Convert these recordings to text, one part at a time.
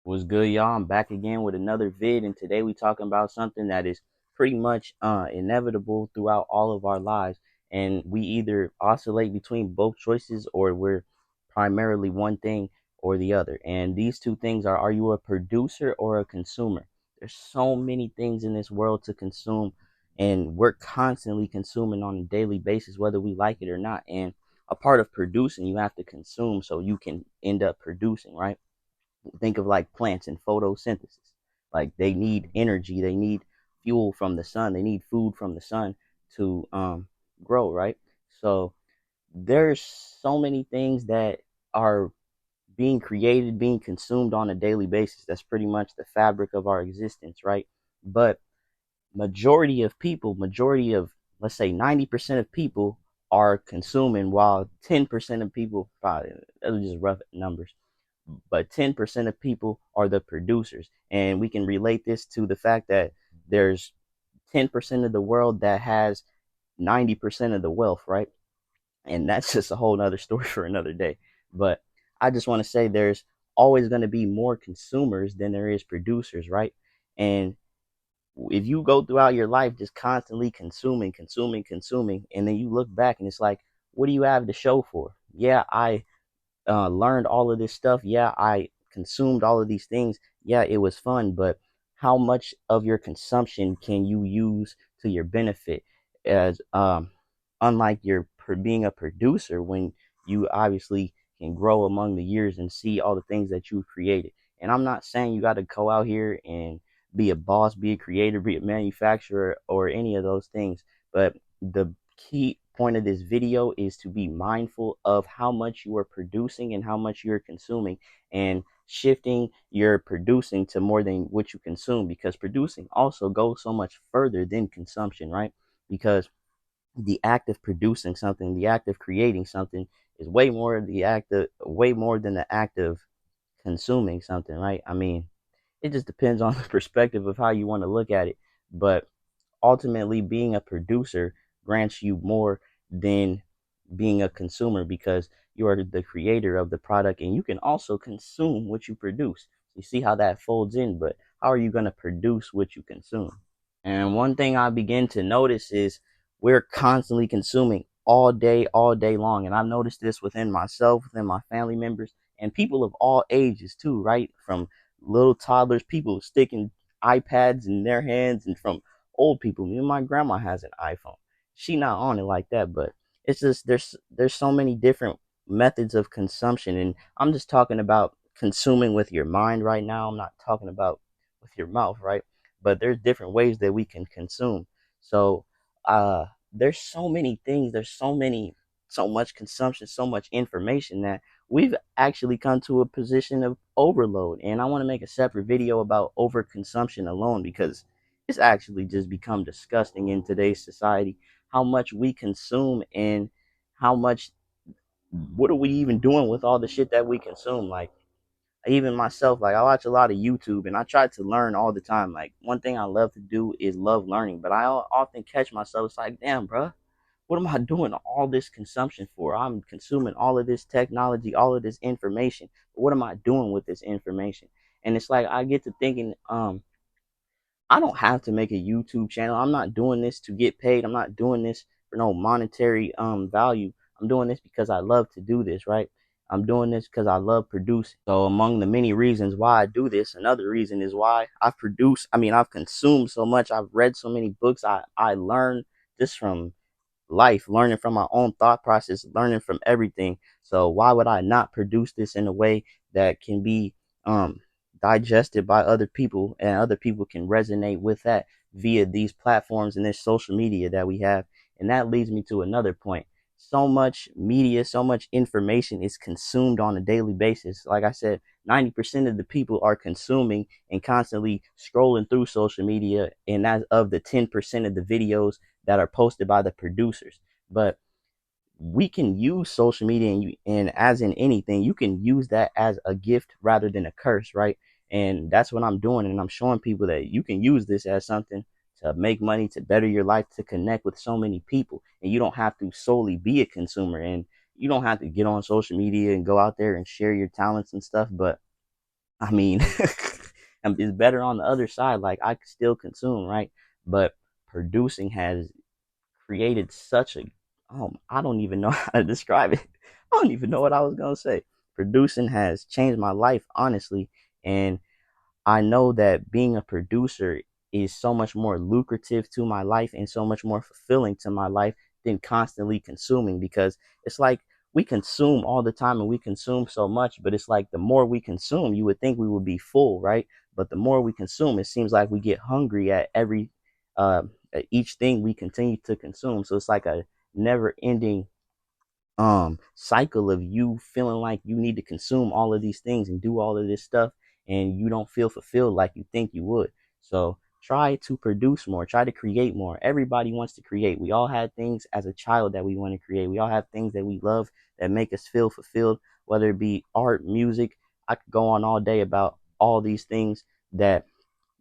What's good, y'all? I'm back again with another vid, and today we talking about something that is pretty much inevitable throughout all of our lives, and we either oscillate between both choices or we're primarily one thing or the other. And these two things are you a producer or a consumer? There's so many things in this world to consume, and we're constantly consuming on a daily basis, whether we like it or not. And a part of producing, you have to consume so you can end up producing, right? Think of like plants and photosynthesis. Like they need energy, they need fuel from the sun, they need food from the sun to grow, right? So there's so many things that are being created, being consumed on a daily basis. That's pretty much the fabric of our existence, right? But majority of, let's say 90% of people are consuming, while 10% of people, probably, those are just rough numbers, but 10% of people are the producers. And we can relate this to the fact that there's 10% of the world that has 90% of the wealth, right? And that's just a whole nother story for another day. But I just want to say there's always going to be more consumers than there is producers, right? And if you go throughout your life just constantly consuming, and then you look back and it's like, what do you have to show for? Yeah, I learned all of this stuff. Yeah, I consumed all of these things. Yeah, it was fun, but how much of your consumption can you use to your benefit? As unlike your being a producer, when you obviously can grow among the years and see all the things that you've created. And I'm not saying you got to go out here and be a boss, be a creator, be a manufacturer, or any of those things, but the key point of this video is to be mindful of how much you are producing and how much you're consuming, and shifting your producing to more than what you consume, because producing also goes so much further than consumption, right? Because the act of producing something, the act of creating something, is way more than the act of consuming something, right? I mean, it just depends on the perspective of how you want to look at it. But ultimately, being a producer grants you more than being a consumer, because you are the creator of the product and you can also consume what you produce. You see how that folds in, but how are you going to produce what you consume? And one thing I begin to notice is we're constantly consuming all day long. And I've noticed this within myself, within my family members, and people of all ages too, right? From little toddlers, people sticking iPads in their hands, and from old people. Even my grandma has an iPhone. She not on it like that, but it's just there's so many different methods of consumption. And I'm just talking about consuming with your mind right now. I'm not talking about with your mouth, right? But there's different ways that we can consume. So there's so many things, so much consumption, so much information, that we've actually come to a position of overload. And I want to make a separate video about overconsumption alone, because it's actually just become disgusting in today's society how much we consume, and how much, what are we even doing with all the shit that we consume? Like, even myself, like I watch a lot of YouTube and I try to learn all the time. Like one thing I love to do is love learning, but I often catch myself, it's like, damn, bro, what am I doing all this consumption for? I'm consuming all of this technology, all of this information. But what am I doing with this information? And it's like I get to thinking, I don't have to make a YouTube channel. I'm not doing this to get paid. I'm not doing this for no monetary value. I'm doing this because I love to do this, right? I'm doing this because I love producing. So among the many reasons why I do this, another reason is why I've consumed so much. I've read so many books. I learned just from life, learning from my own thought process, learning from everything. So why would I not produce this in a way that can be um digested by other people, and other people can resonate with that via these platforms and this social media that we have? And that leads me to another point. So much media, so much information is consumed on a daily basis. Like I said, 90% of the people are consuming and constantly scrolling through social media, and that's of the 10% of the videos that are posted by the producers. But we can use social media, and as in anything, you can use that as a gift rather than a curse, right? And that's what I'm doing. And I'm showing people that you can use this as something to make money, to better your life, to connect with so many people. And you don't have to solely be a consumer, and you don't have to get on social media and go out there and share your talents and stuff. But I mean, it's better on the other side. Like I can still consume, right? But producing has created such a I don't even know how to describe it. I don't even know what I was gonna say. Producing has changed my life, honestly, and I know that being a producer is so much more lucrative to my life and so much more fulfilling to my life than constantly consuming, because it's like we consume all the time and we consume so much, but it's like the more we consume, you would think we would be full, right? But the more we consume, it seems like we get hungry uh, at each thing we continue to consume. So it's like a never ending cycle of you feeling like you need to consume all of these things and do all of this stuff, and you don't feel fulfilled like you think you would. So try to produce more, try to create more. Everybody wants to create. We all had things as a child that we want to create. We all have things that we love that make us feel fulfilled, whether it be art, music. I could go on all day about all these things that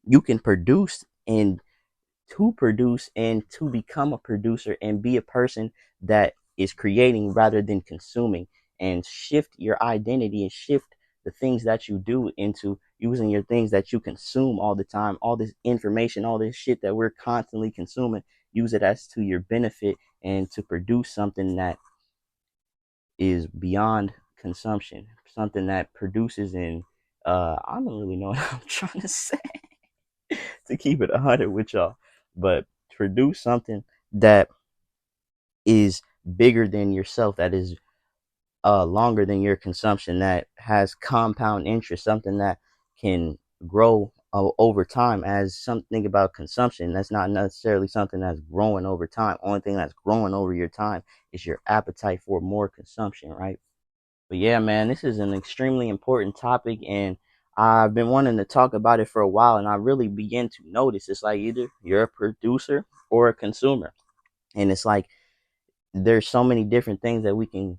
you can produce, and to produce and to become a producer and be a person that is creating rather than consuming, and shift your identity and shift the things that you do into using your things that you consume all the time, all this information, all this shit that we're constantly consuming. Use it as to your benefit and to produce something that is beyond consumption, something that produces in I don't really know what I'm trying to say to keep it 100 with y'all, but produce something that is bigger than yourself, that is longer than your consumption, that has compound interest, something that can grow over time. As something about consumption, that's not necessarily something that's growing over time. Only thing that's growing over your time is your appetite for more consumption, right? But yeah, man, this is an extremely important topic, and I've been wanting to talk about it for a while, and I really begin to notice it's like either you're a producer or a consumer. And it's like there's so many different things that we can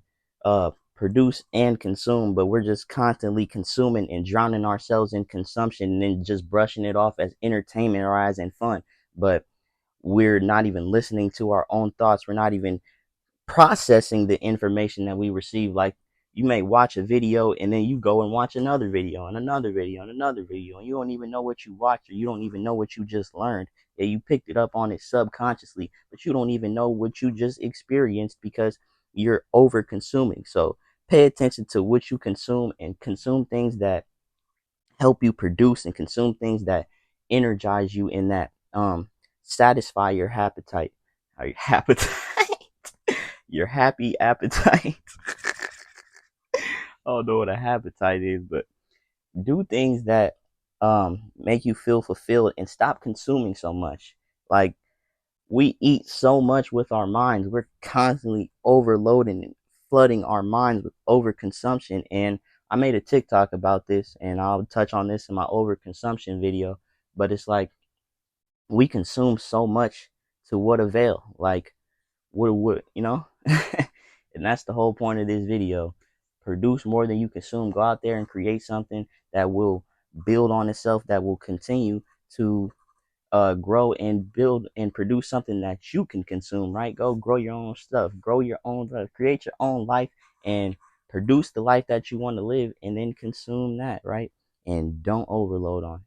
produce and consume, but we're just constantly consuming and drowning ourselves in consumption and then just brushing it off as entertainment or as in fun. But we're not even listening to our own thoughts. We're not even processing the information that we receive. Like you may watch a video and then you go and watch another video and another video and another video, and you don't even know what you watched, or you don't even know what you just learned. Yeah, you picked it up on it subconsciously, but you don't even know what you just experienced because you're over consuming. So pay attention to what you consume, and consume things that help you produce, and consume things that energize you and that satisfy your appetite. Your appetite. Your happy appetite. I don't know what a appetite is, but do things that make you feel fulfilled and stop consuming so much. Like we eat so much with our minds. We're constantly overloading and flooding our minds with overconsumption. And I made a TikTok about this, and I'll touch on this in my overconsumption video. But it's like we consume so much to what avail? Like what you know? And that's the whole point of this video. Produce more than you consume. Go out there and create something that will build on itself, that will continue to grow and build and produce something that you can consume, right? Go grow your own stuff, grow your own life, create your own life, and produce the life that you want to live, and then consume that, right? And don't overload on it.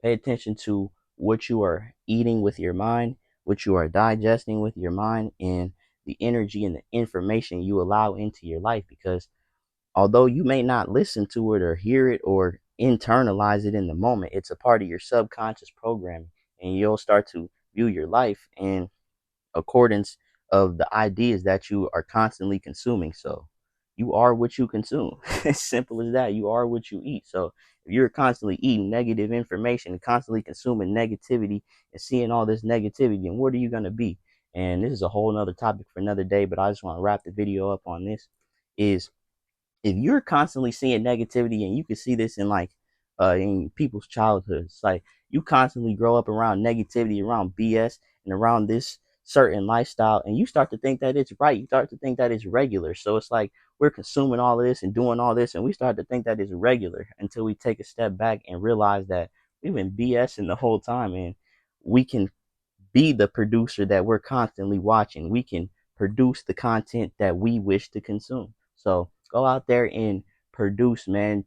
Pay attention to what you are eating with your mind, what you are digesting with your mind, and the energy and the information you allow into your life. Because although you may not listen to it or hear it or internalize it in the moment, it's a part of your subconscious programming, and you'll start to view your life in accordance of the ideas that you are constantly consuming. So you are what you consume. As simple as that. You are what you eat. So if you're constantly eating negative information and constantly consuming negativity and seeing all this negativity, and what are you going to be? And this is a whole nother topic for another day, but I just want to wrap the video up on this. Is if you're constantly seeing negativity, and you can see this in like in people's childhoods, like you constantly grow up around negativity, around BS, and around this certain lifestyle, and you start to think that it's right, you start to think that it's regular. So it's like we're consuming all of this and doing all this, and we start to think that it's regular until we take a step back and realize that we've been BSing the whole time, and we can be the producer that we're constantly watching. We can produce the content that we wish to consume. So go out there and produce, man.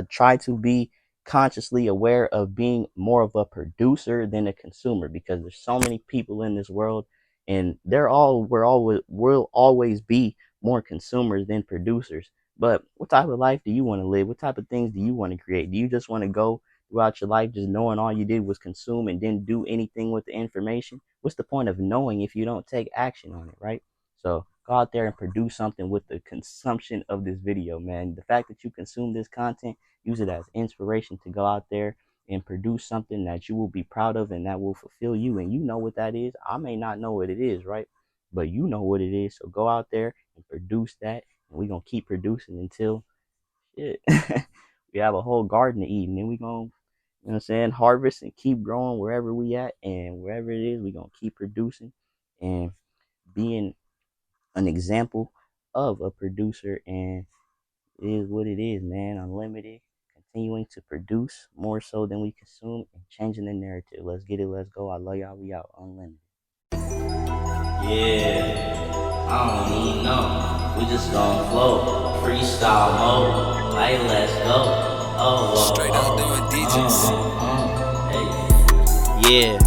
Try to be consciously aware of being more of a producer than a consumer, because there's so many people in this world, and we'll always be more consumers than producers. But what type of life do you want to live? What type of things do you want to create? Do you just want to go throughout your life just knowing all you did was consume and didn't do anything with the information? What's the point of knowing if you don't take action on it, right? So go out there and produce something with the consumption of this video, man. The fact that you consume this content, use it as inspiration to go out there and produce something that you will be proud of and that will fulfill you. And you know what that is. I may not know what it is, right? But you know what it is. So go out there and produce that. And we're going to keep producing until shit. We have a whole garden to eat. And then we're going to, you know what I'm saying, harvest and keep growing wherever we at. And wherever it is, we're going to keep producing and being an example of a producer. And it is what it is, man. Unlimited, continuing to produce more so than we consume and changing the narrative. Let's get it. Let's go. I love y'all. We out. Unlimited. Yeah, I don't even know. We just gon' flow. Freestyle mode. Like, let's go. Oh, Straight up doing hey. Yeah.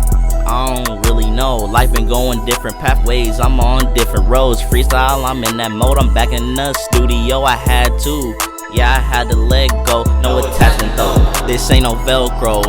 I don't really know. Life been going different pathways. I'm on different roads. Freestyle, I'm in that mode. I'm back in the studio. I had to. Yeah, I had to let go. No attachment though. This ain't no Velcro.